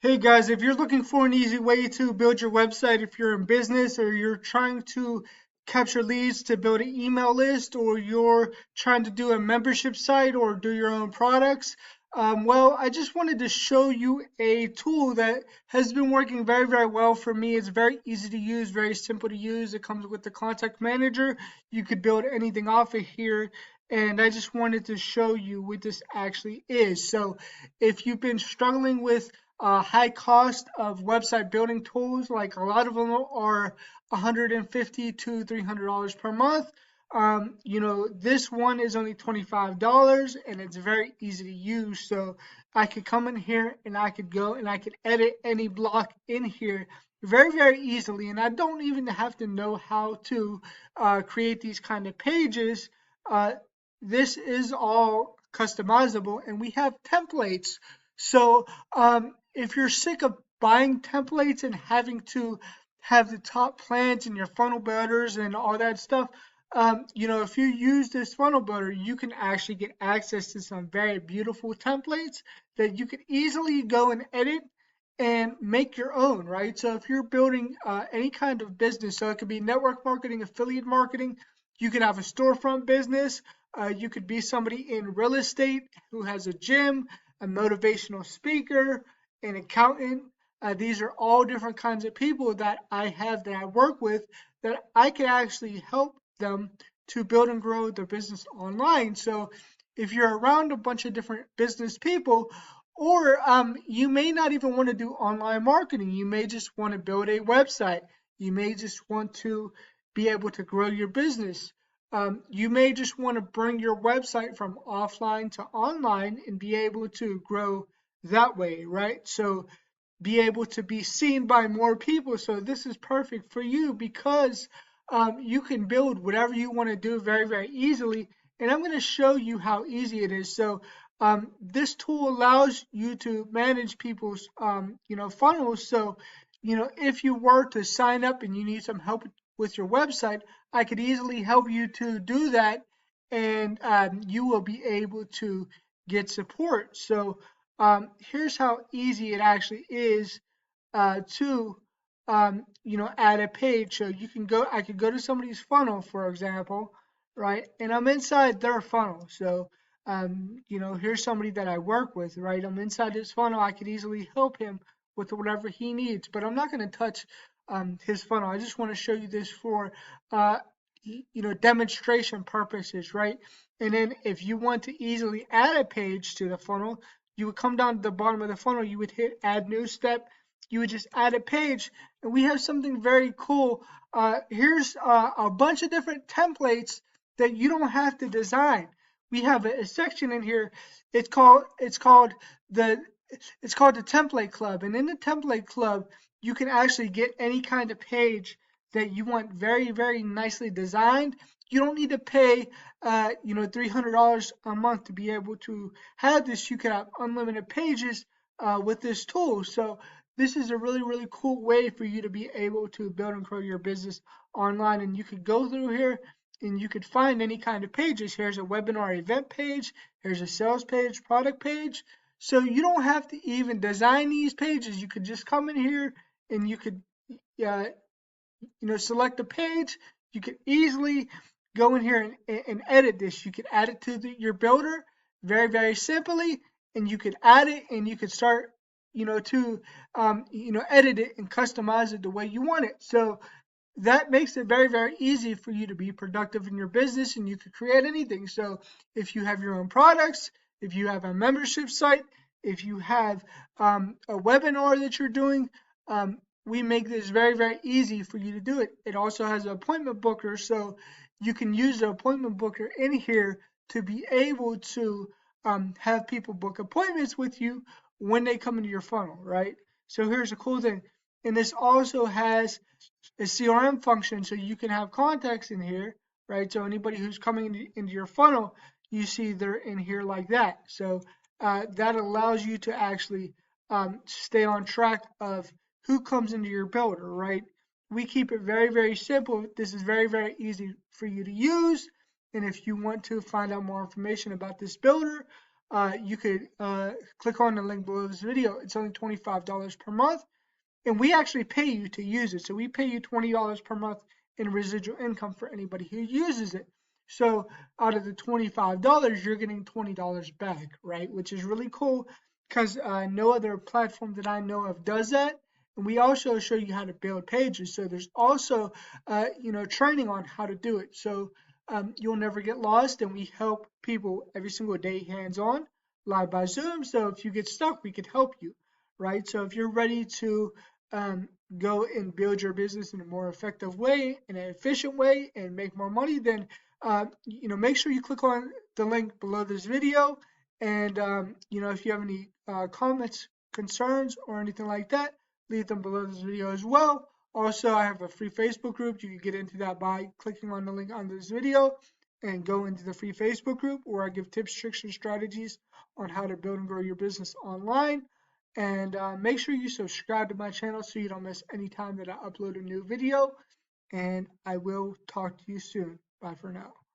Hey guys, if you're looking for an easy way to build your website, if you're in business or you're trying to capture leads to build an email list, or you're trying to do a membership site or do your own products, well, I just wanted to show you a tool that has been working very, very well for me. It's very easy to use, very simple to use. It comes with the contact manager. You could build anything off of here. And I just wanted to show you what this actually is. So if you've been struggling with high cost of website building tools, like a lot of them are $150 to $300 per month. This one is only $25 and it's very easy to use. So I could come in here and I could go and I could edit any block in here very, very easily. And I don't even have to know how to create these kind of pages. Uh, this is all customizable and we have templates. So if you're sick of buying templates and having to have the top plans and your funnel builders and all that stuff, if you use this funnel builder, you can actually get access to some very beautiful templates that you can easily go and edit and make your own, right? So if you're building any kind of business, so it could be network marketing, affiliate marketing, you could have a storefront business, you could be somebody in real estate who has a gym, a motivational speaker, an accountant. These are all different kinds of people that I work with that I can actually help them to build and grow their business online. So if you're around a bunch of different business people, or you may not even want to do online marketing, you may just want to build a website. You may just want to be able to grow your business. You may just want to bring your website from offline to online and be able to grow that way, right? So be able to be seen by more people. So this is perfect for you because you can build whatever you want to do very, very easily. And I'm going to show you how easy it is. So this tool allows you to manage people's, funnels. So, if you were to sign up and you need some help with your website, I could easily help you to do that, and you will be able to get support. So here's how easy it actually is to add a page. So I could go to somebody's funnel, for example, right? And I'm inside their funnel. So here's somebody that I work with, right? I'm inside his funnel. I could easily help him with whatever he needs, but I'm not going to touch his funnel. I just want to show you this for uh, demonstration purposes, right? And then if you want to easily add a page to the funnel, you would come down to the bottom of the funnel, you would hit add new step, you would just add a page, and we have something very cool. Here's a bunch of different templates that you don't have to design. We have a section in here. It's called the it's called the template club, and in the template club, you can actually get any kind of page that you want very, very nicely designed. You don't need to pay, $300 a month to be able to have this. You can have unlimited pages with this tool. So this is a really, really cool way for you to be able to build and grow your business online. And you could go through here and you could find any kind of pages. Here's a webinar event page. Here's a sales page, product page. So you don't have to even design these pages. You could just come in here and you could uh, select a page. You could easily go in here and edit this. You could add it to your builder very, very simply, and you could add it and you could start, to, edit it and customize it the way you want it. So that makes it very, very easy for you to be productive in your business and you could create anything. So if you have your own products, if you have a membership site, if you have a webinar that you're doing, we make this very, very easy for you to do it. It also has an appointment booker, so you can use the appointment booker in here to be able to have people book appointments with you when they come into your funnel, right? So here's a cool thing. And this also has a CRM function, so you can have contacts in here, right? So anybody who's coming into your funnel, you see they're in here like that. So that allows you to actually stay on track of who comes into your builder, right? We keep it very, very simple. This is very, very easy for you to use. And if you want to find out more information about this builder, you could click on the link below this video. It's only $25 per month, and we actually pay you to use it. So we pay you $20 per month in residual income for anybody who uses it. So out of the $25, you're getting $20 back, right? Which is really cool because no other platform that I know of does that. And we also show you how to build pages. So there's also, training on how to do it. So you'll never get lost. And we help people every single day hands-on, live by Zoom. So if you get stuck, we can help you, right? So if you're ready to go and build your business in a more effective way, in an efficient way, and make more money, then make sure you click on the link below this video. And if you have any comments, concerns, or anything like that, leave them below this video as well. Also, I have a free Facebook group. You can get into that by clicking on the link under this video and go into the free Facebook group where I give tips, tricks, and strategies on how to build and grow your business online. And make sure you subscribe to my channel so you don't miss any time that I upload a new video. And I will talk to you soon. Bye for now.